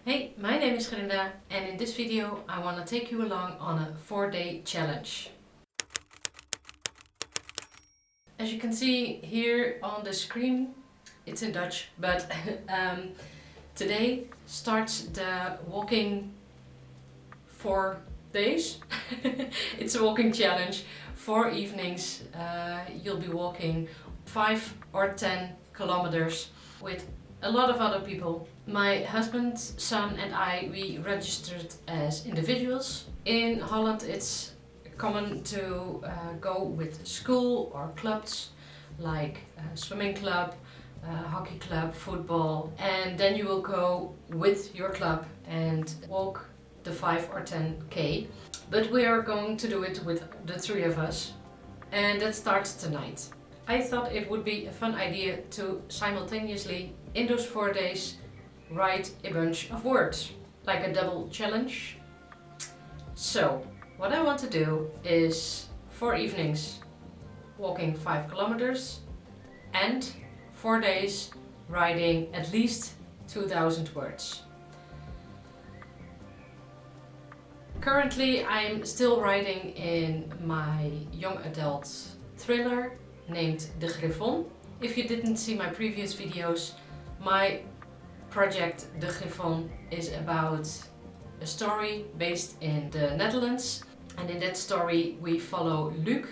Hey, my name is Gerinda and in this video I want to take you along on a 4-day challenge. As you can see here on the screen, it's in Dutch, but today starts the walking 4 days. It's a walking challenge, 4 evenings. You'll be walking 5 or 10 kilometers with a lot of other people. My husband, son and I, we registered as individuals. In Holland it's common to go with school or clubs like swimming club, hockey club, football, and then you will go with your club and walk the 5 or 10k. But we are going to do it with the 3 of us, and that starts tonight. I thought it would be a fun idea to simultaneously, in those 4 days, write a bunch of words, like a double challenge. So, what I want to do is 4 evenings walking 5 kilometers and 4 days writing at least 2000 words. Currently, I'm still writing in my young adult thriller named De Griffon. If you didn't see my previous videos, my project De Griffon is about a story based in the Netherlands, and in that story we follow Luc,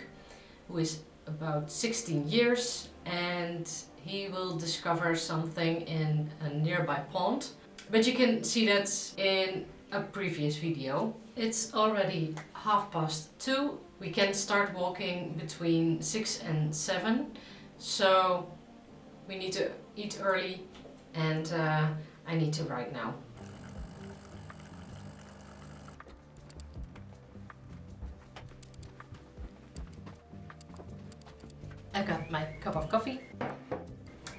who is about 16 years, and he will discover something in a nearby pond. But you can see that in a previous video. It's already 2:30. We can start walking between 6 and 7, so we need to eat early, and I need to write now. I've got my cup of coffee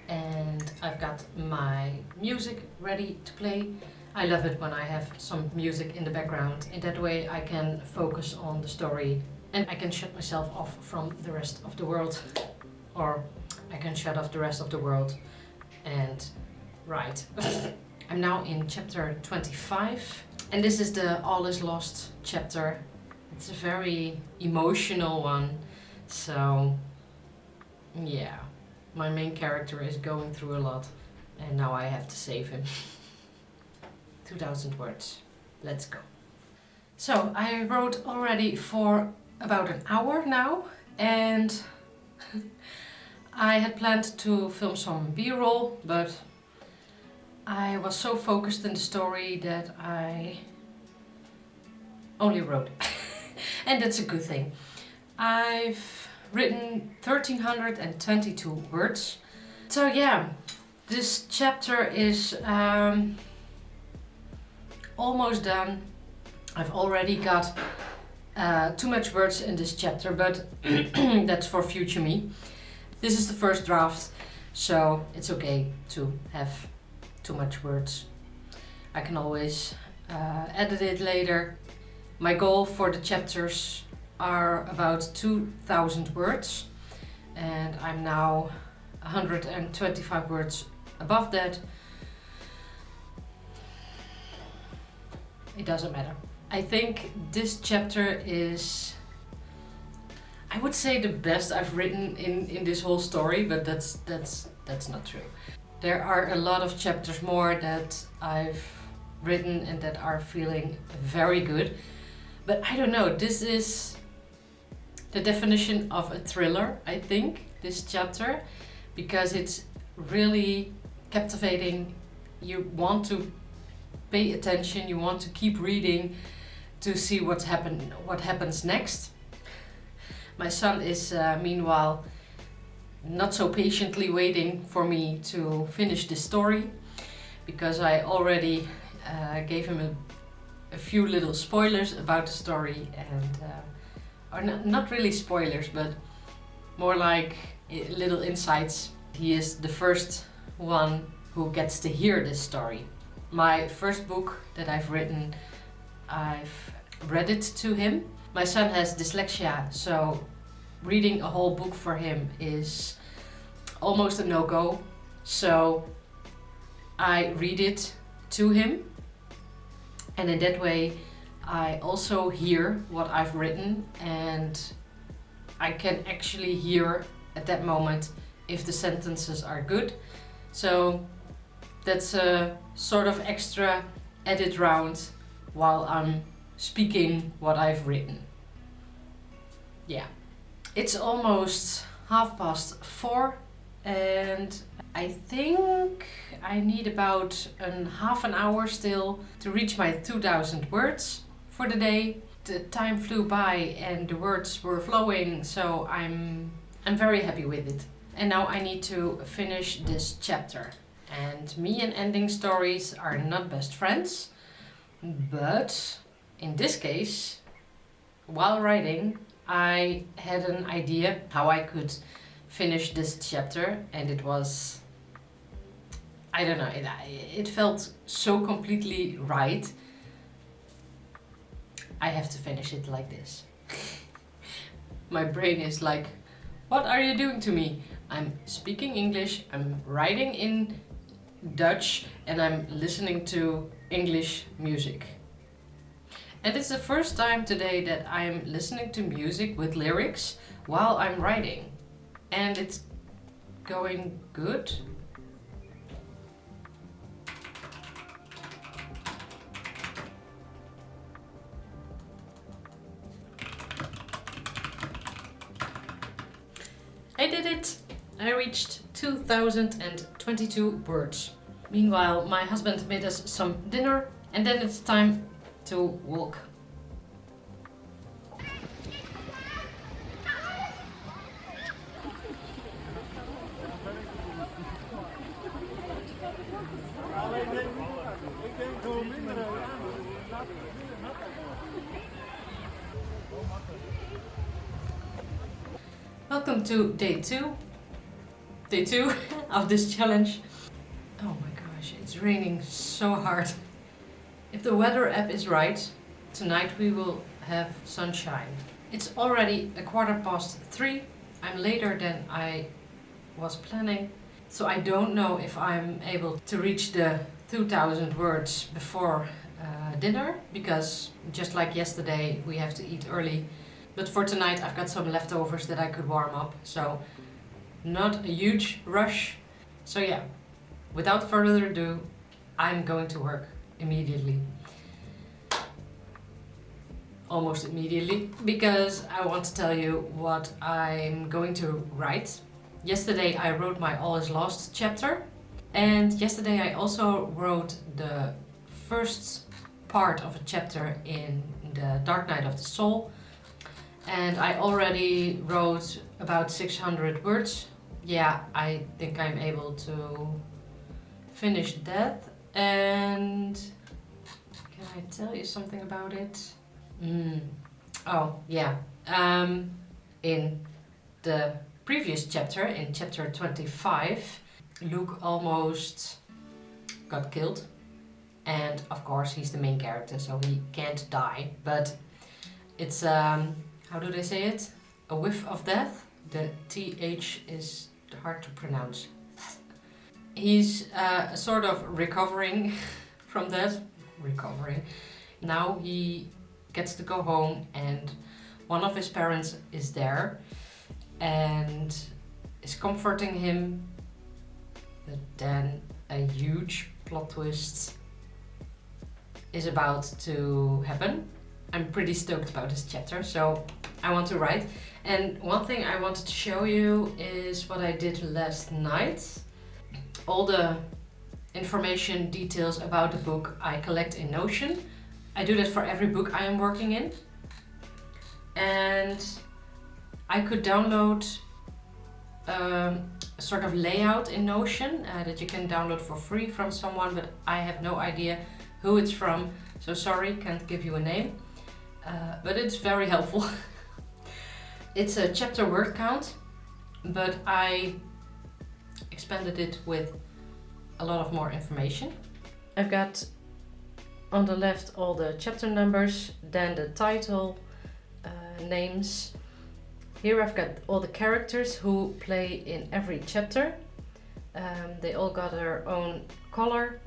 and I've got my music ready to play. I love it when I have some music in the background. In that way I can focus on the story and I can shut myself off from the rest of the world. Or I can shut off the rest of the world and write. I'm now in chapter 25 and this is the All is Lost chapter. It's a very emotional one. So yeah, my main character is going through a lot and now I have to save him. 2000 words. Let's go. So I wrote already for about an hour now, and I had planned to film some B-roll, but I was so focused in the story that I only wrote. And that's a good thing. I've written 1322 words. So yeah, this chapter is almost done. I've already got too much words in this chapter, but that's for future me. This is the first draft, so it's okay to have too much words. I can always edit it later. My goal for the chapters are about 2000 words, and I'm now 125 words above that. It doesn't matter. I think this chapter is, I would say, the best I've written in this whole story, but that's not true. There are a lot of chapters more that I've written and that are feeling very good. But I don't know, this is the definition of a thriller, I think, this chapter, because it's really captivating. You want to pay attention, you want to keep reading to see what happens next. My son is meanwhile not so patiently waiting for me to finish this story, because I already gave him a few little spoilers about the story, and or not really spoilers, but more like little insights. He is the first one who gets to hear this story. My first book that I've written, I've read it to him. My son has dyslexia, so reading a whole book for him is almost a no-go. So I read it to him And in that way, I also hear what I've written, and I can actually hear at that moment if the sentences are good. So that's a sort of extra edit round while I'm speaking what I've written. Yeah, it's almost 4:30, and I think I need about half an hour still to reach my 2000 words for the day. The time flew by and the words were flowing, so I'm very happy with it. And now I need to finish this chapter. And me and ending stories are not best friends, but in this case, while writing, I had an idea how I could finish this chapter, and it was, I don't know, it felt so completely right. I have to finish it like this. My brain is like, what are you doing to me? I'm speaking English, I'm writing in Dutch, and I'm listening to English music. And it's the first time today that I'm listening to music with lyrics while I'm writing. And it's going good. I did it! I reached 2022 words. Meanwhile, my husband made us some dinner, and then it's time to walk. Welcome to day two of this challenge. Oh my gosh, it's raining so hard. If the weather app is right, tonight we will have sunshine. It's already 3:15. I'm later than I was planning, so I don't know if I'm able to reach the 2000 words before dinner, because just like yesterday we have to eat early. But for tonight I've got some leftovers that I could warm up, so not a huge rush. So yeah, without further ado, I'm going to work immediately. Almost immediately, because I want to tell you what I'm going to write. Yesterday I wrote my All Is Lost chapter, and yesterday I also wrote the first part of a chapter in the Dark Night of the Soul. And I already wrote about 600 words. Yeah, I think I'm able to finish that. And can I tell you something about it? Oh, yeah. In the previous chapter, in chapter 25, Luke almost got killed. And of course, he's the main character, so he can't die. But it's how do they say it? A whiff of death. The TH is hard to pronounce. He's sort of recovering from that. Now he gets to go home, and one of his parents is there and is comforting him. But then a huge plot twist is about to happen. I'm pretty stoked about this chapter, so I want to write. And one thing I wanted to show you is what I did last night. All the information, details about the book I collect in Notion. I do that for every book I am working in. And I could download a sort of layout in Notion that you can download for free from someone, but I have no idea who it's from, so sorry, can't give you a name. But it's very helpful. It's a chapter word count, but I expanded it with a lot of more information. I've got on the left all the chapter numbers, then the title, names. Here I've got all the characters who play in every chapter. They all got their own color.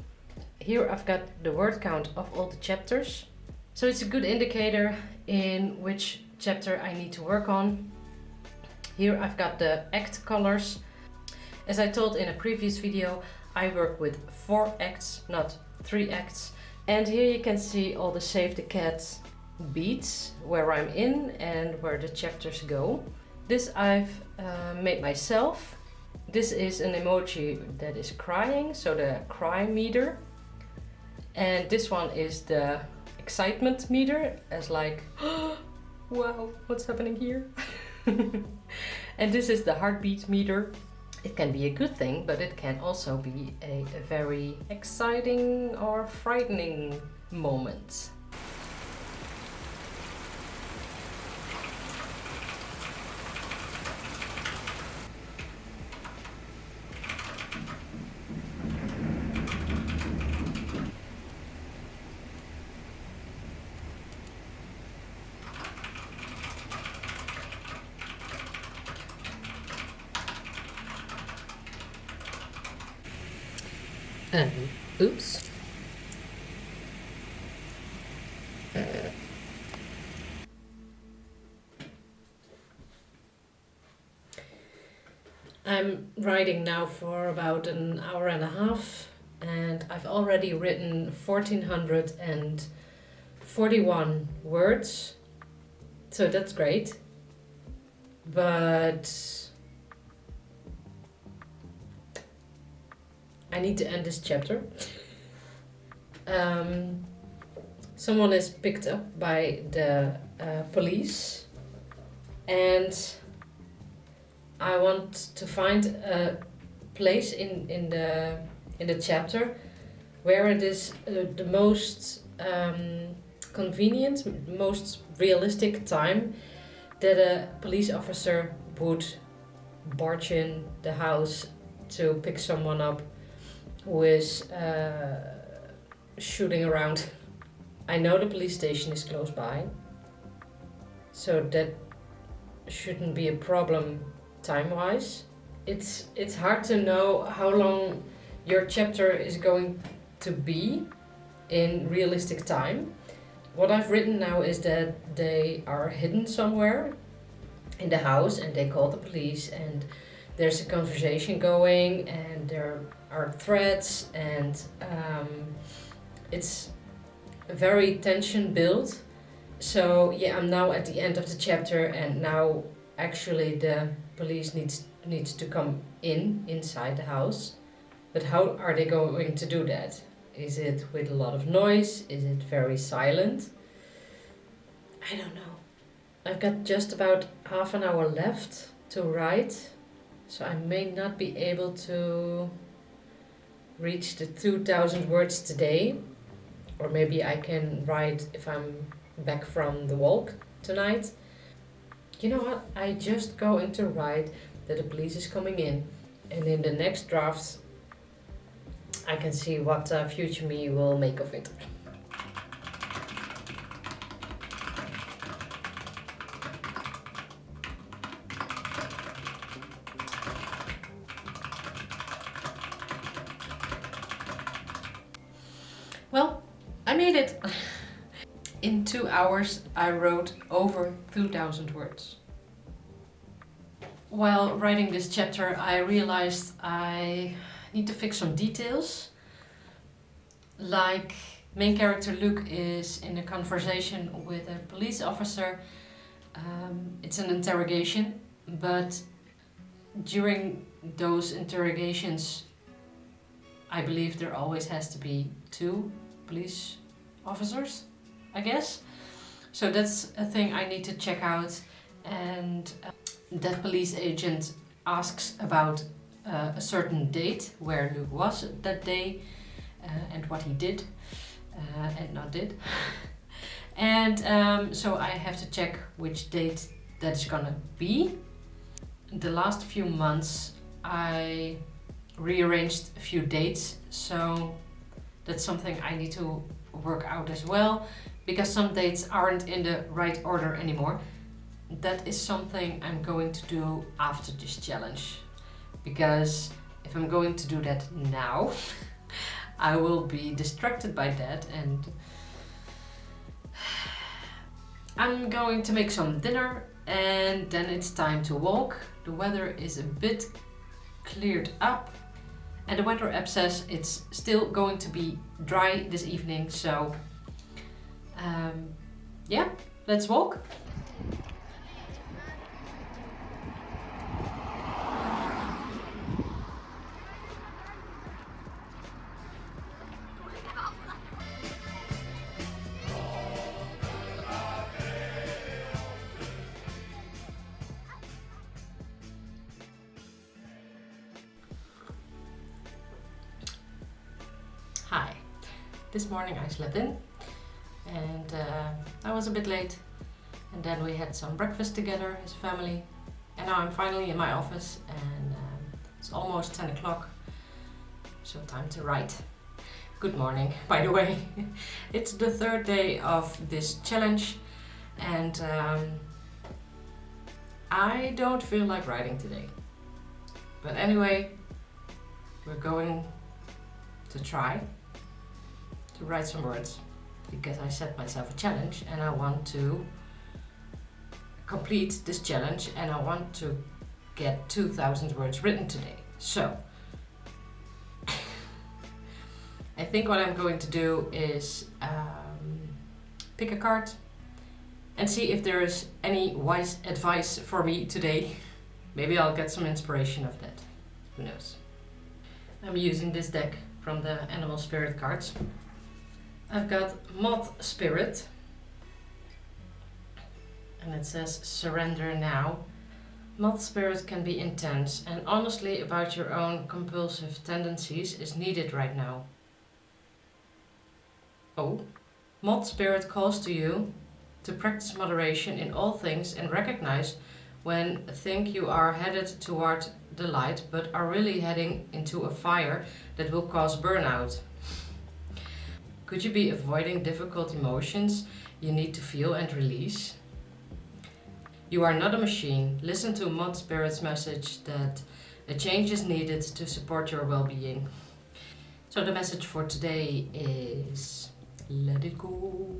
Here I've got the word count of all the chapters. So it's a good indicator in which chapter I need to work on. Here I've got the act colors. As I told in a previous video, I work with 4 acts, not 3 acts. And here you can see all the Save the Cat beats, where I'm in and where the chapters go. This I've made myself. This is an emoji that is crying, so the cry meter. And this one is the excitement meter, as like, wow, what's happening here? And this is the heartbeat meter. It can be a good thing, but it can also be a very exciting or frightening moment. Oops. I'm writing now for about an hour and a half, and I've already written 1441 words, so that's great. But I need to end this chapter. Someone is picked up by the police, and I want to find a place in the chapter where it is the most convenient, most realistic time that a police officer would barge in the house to pick someone up who is shooting around. I know the police station is close by, so that shouldn't be a problem time-wise. It's hard to know how long your chapter is going to be in realistic time. What I've written now is that they are hidden somewhere in the house and they call the police, and there's a conversation going and there are threats, and it's very tension built. So yeah, I'm now at the end of the chapter, and now actually the police needs to come inside the house. But how are they going to do that? Is it with a lot of noise? Is it very silent? I don't know. I've got just about half an hour left to write, so I may not be able to reach the 2000 words today. Or maybe I can write if I'm back from the walk tonight. You know what? I just going to write that the police is coming in, and in the next draft I can see what future me will make of it. Well, I made it! In 2 hours I wrote over 2000 words. While writing this chapter, I realized I need to fix some details. Like, main character Luke is in a conversation with a police officer. It's an interrogation, but during those interrogations I believe there always has to be 2 police officers, I guess. So that's a thing I need to check out. And that police agent asks about a certain date where Luke was that day, and what he did and not did. And so I have to check which date that's gonna be. The last few months I rearranged a few dates, so that's something I need to work out as well, because some dates aren't in the right order anymore. That is something I'm going to do after this challenge, because if I'm going to do that now I will be distracted by that, and I'm going to make some dinner, and then it's time to walk. The weather is a bit cleared up, and the weather app says it's still going to be dry this evening, so yeah, let's walk. Hi. This morning I slept in, and I was a bit late, and then we had some breakfast together as a family, and now I'm finally in my office, and it's almost 10 o'clock, so time to write. Good morning, by the way. It's the third day of this challenge, and I don't feel like writing today. But anyway, we're going to try to write some words, because I set myself a challenge and I want to complete this challenge, and I want to get 2,000 words written today. So I think what I'm going to do is pick a card and see if there is any wise advice for me today. Maybe I'll get some inspiration of that. Who knows? I'm using this deck from the Animal Spirit cards. I've got Moth Spirit, and it says surrender now. Moth Spirit can be intense, and honestly about your own compulsive tendencies is needed right now. Oh, Moth Spirit calls to you to practice moderation in all things and recognize when think you are headed toward the light but are really heading into a fire that will cause burnout. Could you be avoiding difficult emotions you need to feel and release? You are not a machine. Listen to Moth Spirit's message that a change is needed to support your well-being. So the message for today is let it go.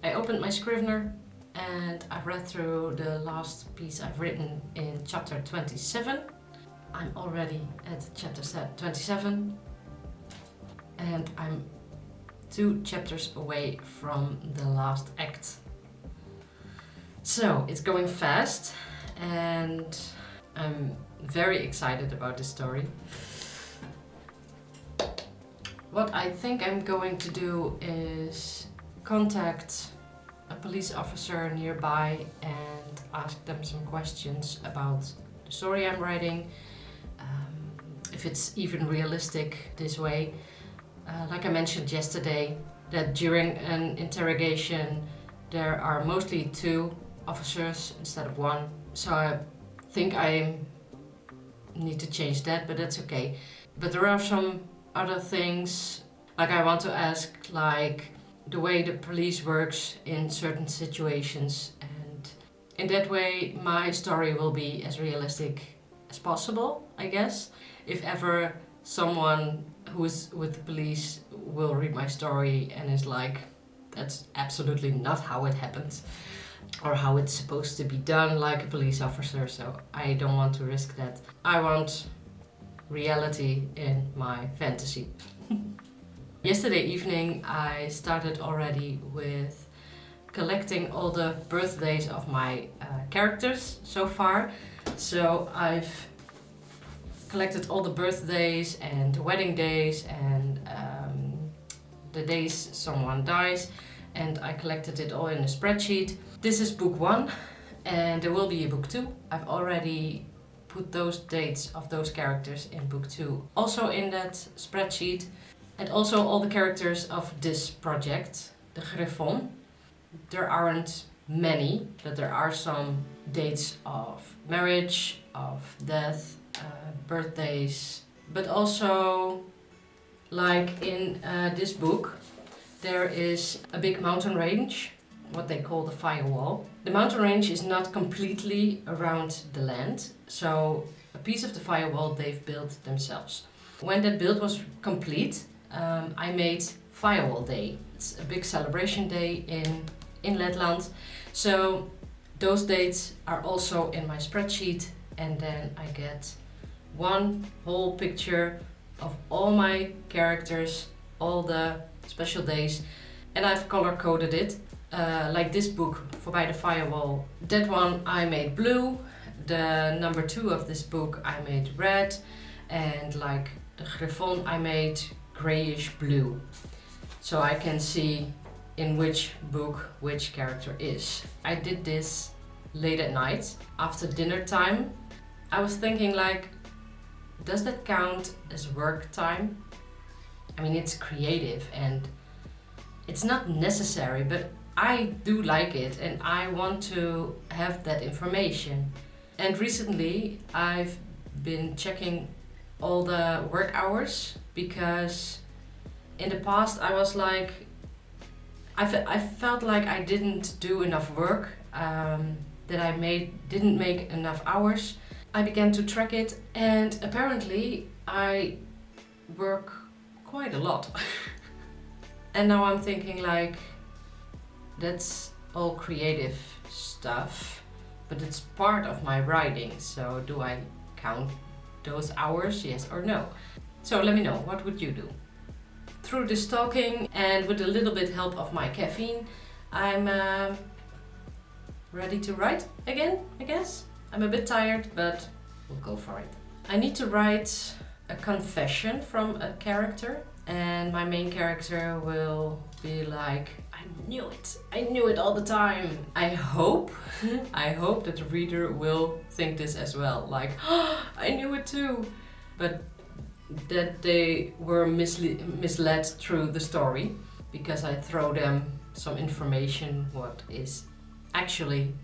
I opened my Scrivener and I read through the last piece I've written in chapter 27. I'm already at chapter 27. And I'm 2 chapters away from the last act. So it's going fast, and I'm very excited about this story. What I think I'm going to do is contact a police officer nearby and ask them some questions about the story I'm writing, if it's even realistic this way. Like I mentioned yesterday, that during an interrogation there are mostly 2 officers instead of 1. So I think I need to change that, but that's okay. But there are some other things, like I want to ask, like the way the police works in certain situations, and in that way my story will be as realistic as possible, I guess. If ever someone who is with the police will read my story and is like, that's absolutely not how it happens, or how it's supposed to be done like a police officer, so I don't want to risk that. I want reality in my fantasy. Yesterday evening I started already with collecting all the birthdays of my characters so far. So I've collected all the birthdays and wedding days and the days someone dies, and I collected it all in a spreadsheet. This is book 1, and there will be a book 2. I've already put those dates of those characters in book 2 also in that spreadsheet, and also all the characters of this project, the Griffon. There aren't many, but there are some dates of marriage, of death, birthdays, but also, like in this book, there is a big mountain range, what they call the firewall. The mountain range is not completely around the land, so a piece of the firewall they've built themselves. When that build was complete, I made Firewall Day. It's a big celebration day in Letland. So those dates are also in my spreadsheet, and then I get one whole picture of all my characters, all the special days, and I've color coded it. Like this book, Voorbij de Firewall, that one I made blue. The number 2 of this book I made red, and like the Griffon I made grayish blue. So I can see in which book which character is. I did this late at night, after dinner time. I was thinking like, does that count as work time? I mean, it's creative and it's not necessary, but I do like it and I want to have that information. And recently I've been checking all the work hours, because in the past I was like, I felt like I didn't do enough work, that I didn't make enough hours. I began to track it, and apparently I work quite a lot. And now I'm thinking like, that's all creative stuff, but it's part of my writing, so do I count those hours, yes or no? So let me know, what would you do? Through this talking and with a little bit help of my caffeine, I'm ready to write again, I guess. I'm a bit tired, but we'll go for it. I need to write a confession from a character, and my main character will be like, I knew it all the time. I hope that the reader will think this as well, like, oh, I knew it too. But that they were misled through the story, because I throw them some information what is actually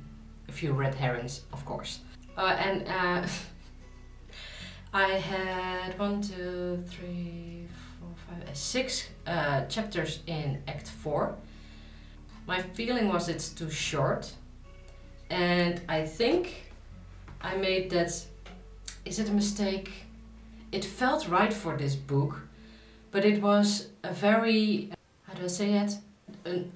a few red herrings, of course. And I had 6 chapters in Act 4. My feeling was it's too short, and I think I made that, is it a mistake? It felt right for this book, but it was a very, how do I say it?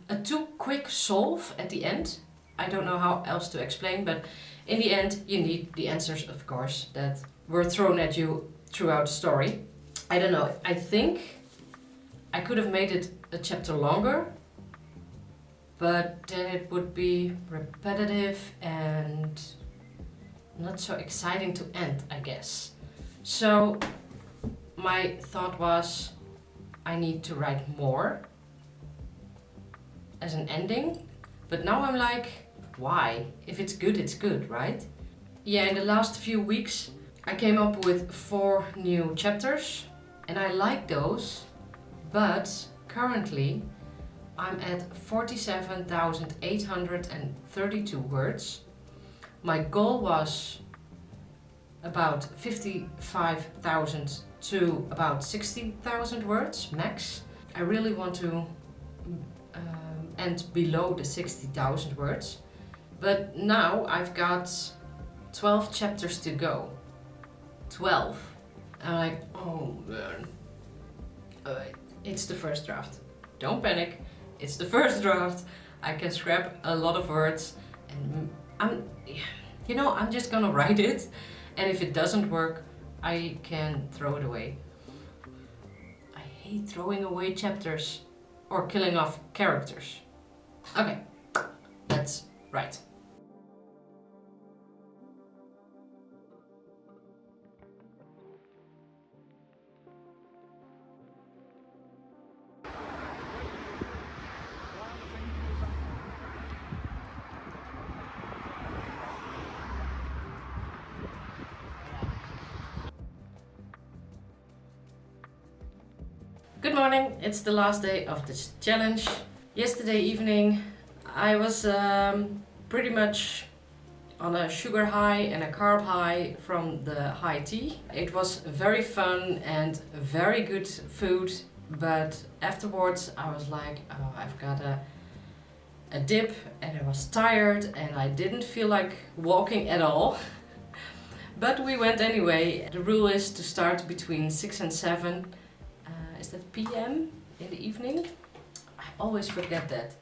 A too quick solve at the end. I don't know how else to explain, but in the end you need the answers, of course, that were thrown at you throughout the story. I don't know, I think I could have made it a chapter longer, but then it would be repetitive and not so exciting to end, I guess. So my thought was, I need to write more as an ending, but now I'm like, why? If it's good, right? Yeah, in the last few weeks I came up with 4 new chapters, and I like those, but currently I'm at 47,832 words. My goal was about 55,000 to about 60,000 words max. I really want to end below the 60,000 words, but now I've got 12 chapters to go. 12. I'm like, oh man. It's the first draft. Don't panic. It's the first draft. I can scrap a lot of words, and I'm just gonna write it, and if it doesn't work, I can throw it away. I hate throwing away chapters or killing off characters. Okay, let's write. Good morning, it's the last day of this challenge. Yesterday evening I was pretty much on a sugar high and a carb high from the high tea. It was very fun and very good food, but afterwards I was like, oh, I've got a dip, and I was tired and I didn't feel like walking at all. But we went anyway. The rule is to start between 6 and 7. Is that PM in the evening? I always forget that.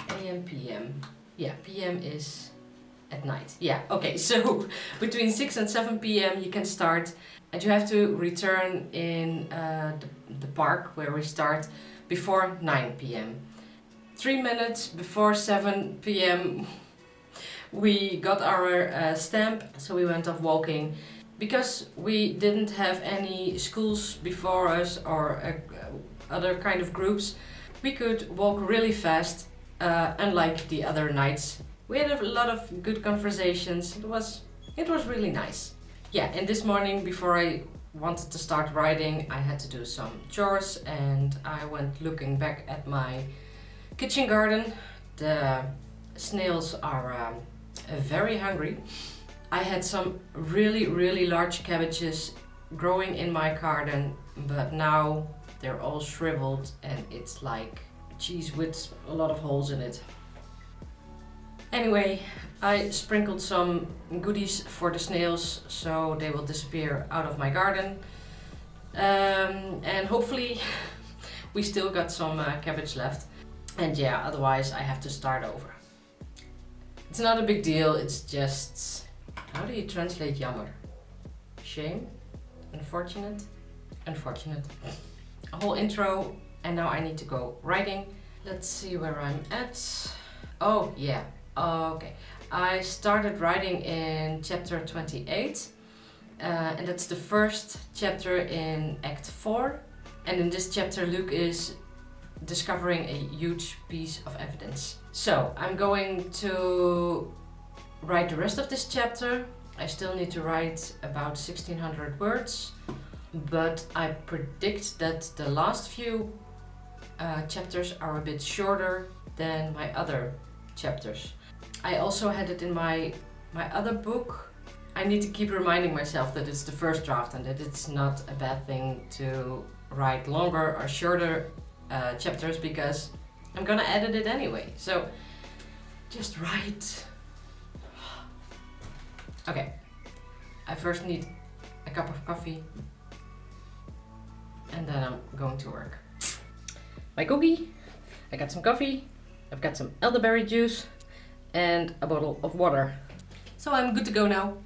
AM, PM. Yeah, PM is at night. Yeah, okay, so between 6 and 7 PM you can start. And you have to return in the park where we start before 9 PM. 3 minutes before 7 PM we got our stamp, so we went off walking. Because we didn't have any schools before us or other kind of groups, we could walk really fast, unlike the other nights. We had a lot of good conversations. It was really nice. Yeah, and this morning before I wanted to start writing, I had to do some chores and I went looking back at my kitchen garden. The snails are very hungry. I had some really large cabbages growing in my garden, but now they're all shriveled and it's like cheese with a lot of holes in it. Anyway, I sprinkled some goodies for the snails so they will disappear out of my garden. And hopefully we still got some cabbage left. And yeah, otherwise I have to start over. It's not a big deal, it's just... How do you translate jammer? Shame? Unfortunate? Unfortunate. A whole intro and now I need to go writing. Let's see where I'm at. Oh yeah, okay. I started writing in chapter 28 and that's the first chapter in Act 4. And in this chapter Luke is discovering a huge piece of evidence. So I'm going to write the rest of this chapter. I still need to write about 1600 words, but I predict that the last few chapters are a bit shorter than my other chapters. I also had it in my other book. I need to keep reminding myself that it's the first draft and that it's not a bad thing to write longer or shorter chapters because I'm gonna edit it anyway. So just write. Okay, I first need a cup of coffee and then I'm going to work. My cookie, I got some coffee, I've got some elderberry juice and a bottle of water. So I'm good to go now.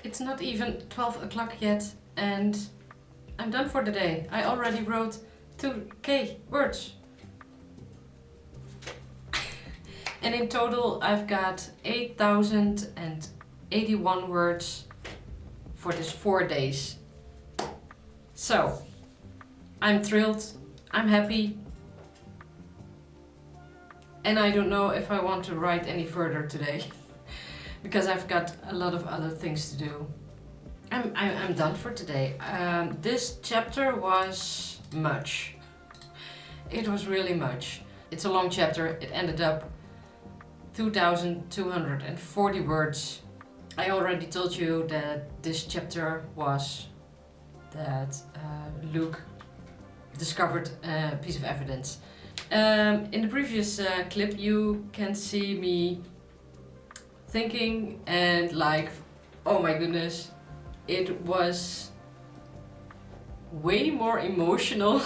It's not even 12 o'clock yet and I'm done for the day. I already wrote 2k words. And in total I've got 8,081 words for this 4 days. So I'm thrilled, I'm happy, and I don't know if I want to write any further today. Because I've got a lot of other things to do. I'm done for today. This chapter was much. It was really much. It's a long chapter. It ended up 2,240 words. I already told you that this chapter was that Luke discovered a piece of evidence. In the previous clip you can see me thinking and like, oh my goodness, it was way more emotional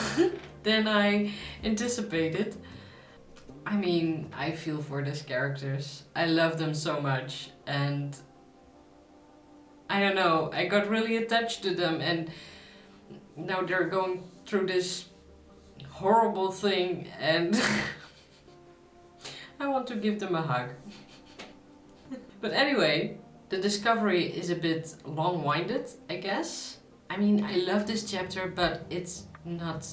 than I anticipated. I mean, I feel for these characters. I love them so much and I don't know, I got really attached to them and now they're going through this horrible thing and I want to give them a hug. But anyway, the discovery is a bit long-winded, I guess. I mean, I love this chapter, but it's not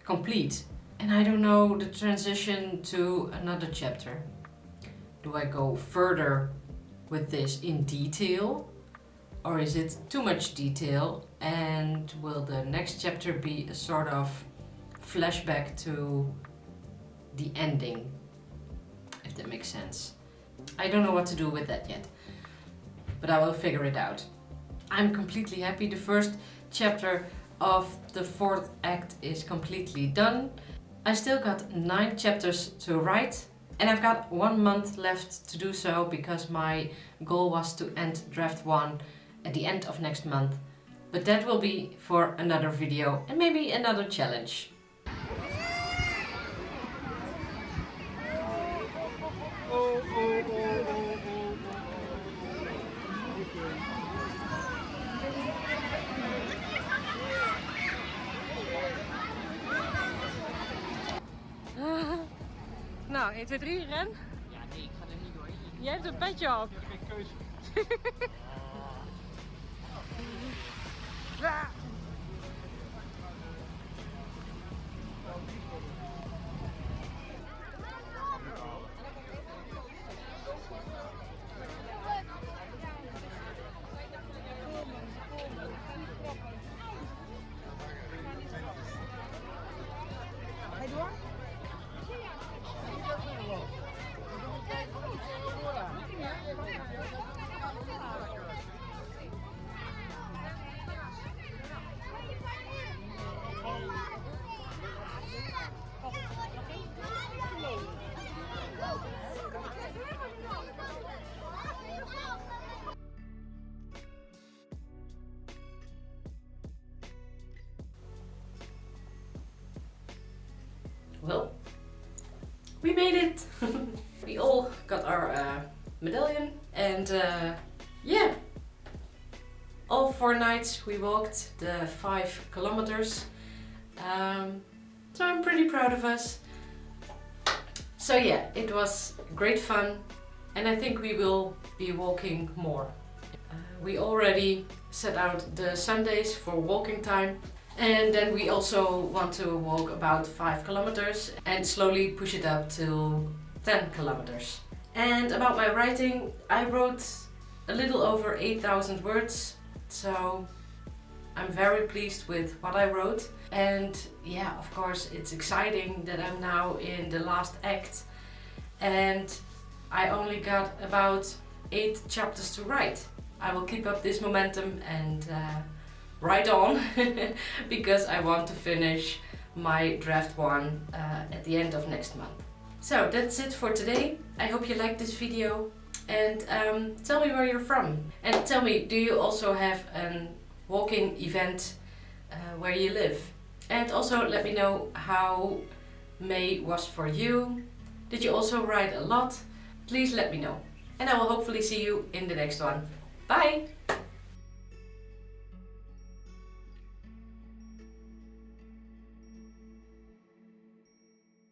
complete. And I don't know the transition to another chapter. Do I go further with this in detail? Or is it too much detail? And will the next chapter be a sort of flashback to the ending? If that makes sense. I don't know what to do with that yet, but I will figure it out. I'm completely happy. The first chapter of the 4th act is completely done. I still got 9 chapters to write, and I've got 1 month left to do so because my goal was to end draft 1 at the end of next month. But that will be for another video and maybe another challenge. Nou, 1, 2, 3, ren. Ja, nee, ik ga er niet doorheen. Jij hebt een petje op. Ik heb geen keuze. Ga je door? Well, we made it! We all got our medallion, and yeah, all 4 nights we walked the 5 kilometers, so I'm pretty proud of us. So yeah, it was great fun, and I think we will be walking more. We already set out the Sundays for walking time. And then we also want to walk about 5 kilometers and slowly push it up to 10 kilometers. And about my writing, I wrote a little over 8,000 words, so I'm very pleased with what I wrote. And yeah, of course, it's exciting that I'm now in the last act and I only got about 8 chapters to write. I will keep up this momentum and write on because I want to finish my draft 1 at the end of next month. So that's it for today. I hope you liked this video, and tell me where you're from, and tell me, do you also have a walking event where you live? And also let me know how May was for you. Did you also write a lot? Please let me know, and I will hopefully see you in the next one. Bye!